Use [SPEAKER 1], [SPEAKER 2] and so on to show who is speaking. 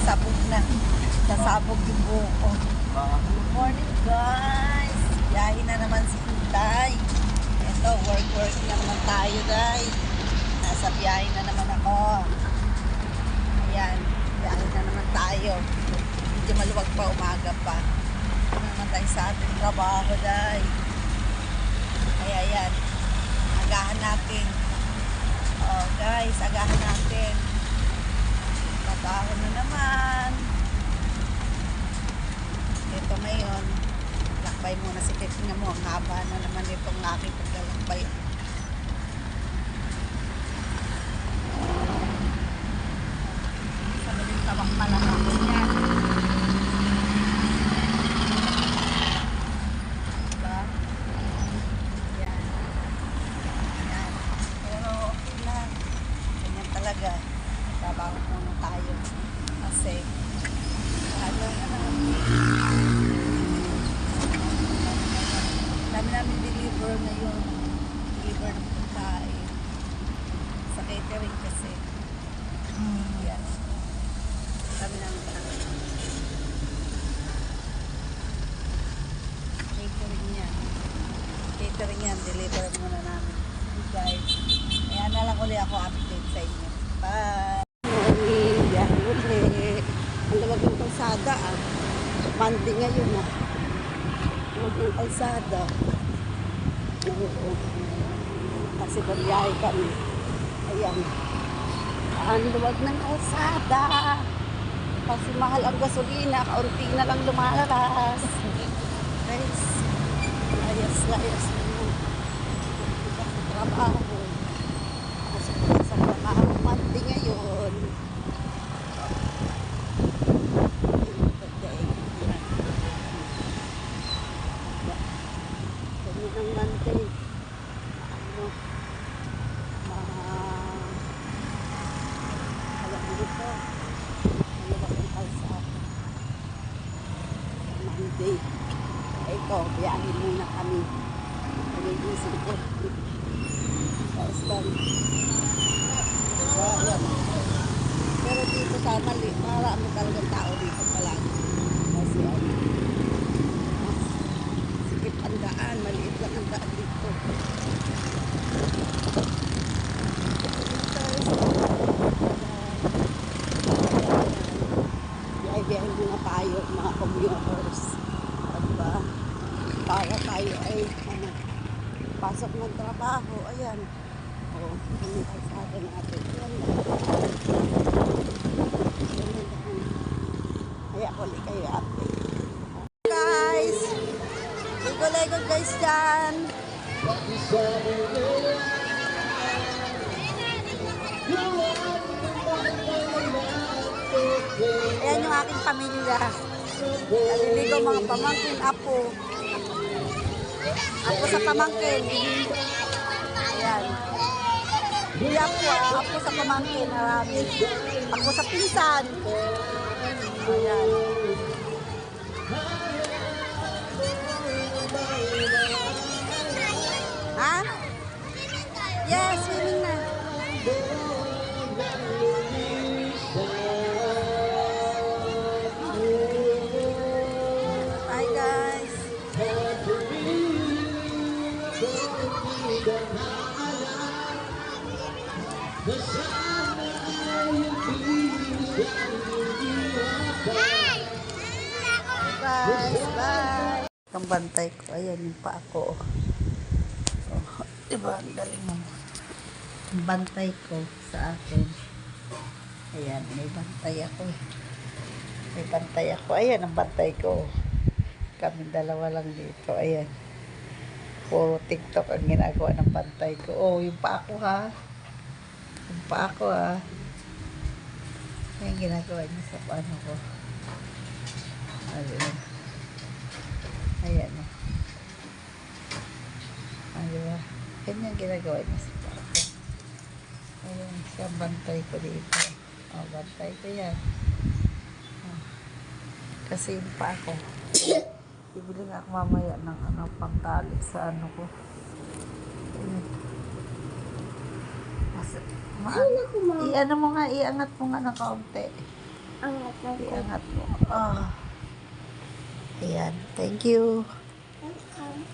[SPEAKER 1] sasabog na. Sasabog yung buko. Good morning guys. Biyahe na naman si Inday. Ito, work na naman tayo guys. Nasa biyahe na naman ako. Ayan, biyahe na naman tayo. Medyo maluwag pa, umaga pa. Ano naman tayo sa ating trabaho guys. Kaya ayan, agahan natin. Oh guys, agahan natin. Trabaho na naman. Ito ngayon, lakbay muna si Tingnan mo, ang haba na naman itong aking paglalakbay. Sa maling tabak pala ako yan. Diba? Yan. Yan. Pero okay lang. Ganyan talaga. Trabaho muna tayo. Kasi, ano dami namin deliver ngayon. Deliver ng pagkain. Sa catering kasi. Yan. Dami namin catering yan. Catering yan. Deliver muna namin. Guys. Kaya na lang ulit ako update sa inyo. Bye! Yan ulit. Ang lawag ng kalsada ah. Monday ngayon ah. Lawag ng kalsada. Oo. Kasi babiyahe kami. Ayan. Ang lawag ng kalsada. Kasi mahal ang gasolina. Kaunti na lang lumalabas. Guys. Layas mo. Trabaho. Kasi sa trabaho. Monday ngayon. Ng Monday, ano, alam mo ito, malawag ang kalsada. Monday, ito, biyahin muna kami. Nag-iisip ko. Kaustan. Pero dito sa mali, marami talagang tao dito palagi. Kasi ano, sikip ang daan, maliit lang ang daan dito. Biyahe muna tayo mga commuters. Diba? Para tayo ay ano, pasok ng trabaho. Ayan. O, hindi tayo sa atin natin. Ayan. Kaya ulit kayo update. Guys! Lego guys dyan! Ayan yung aking pamilya. Naliligo mga pamangkin, apo. Apo sa pamangkin. Ayan. Hindi apo apo sa pamangkin. Marami. Apo sa pinsan. Ayan. Ha? Yes, swimming na. Bye guys. Guys, bye. Ang bantay ko, ayan yung pa ako. Oh, diba, ang galing mo. Ang bantay ko sa akin. Ayan, may bantay ako. May bantay ako. Ayan, ang bantay ko. Kami dalawa lang dito. Ayan. Puro TikTok ang ginagawa ng bantay ko. Oh, yung pa ako ha. Yung pa ako ha. Ayan ginagawa niya sa paano ko. Ayan. Ayan o. Diba? Ganyan ginagawa niya sa pa ako. Ayan, siya bantay ko dito. O, bantay ko yan. Kasi yung pa ako. Bibili nga ako mamaya ng ano, pangtali sa ano ko. I-ano mo nga, iangat mo nga ng kaunti.
[SPEAKER 2] Angat ng ko.
[SPEAKER 1] Iangat mo. Ah. Ayan. Thank you.
[SPEAKER 2] Welcome.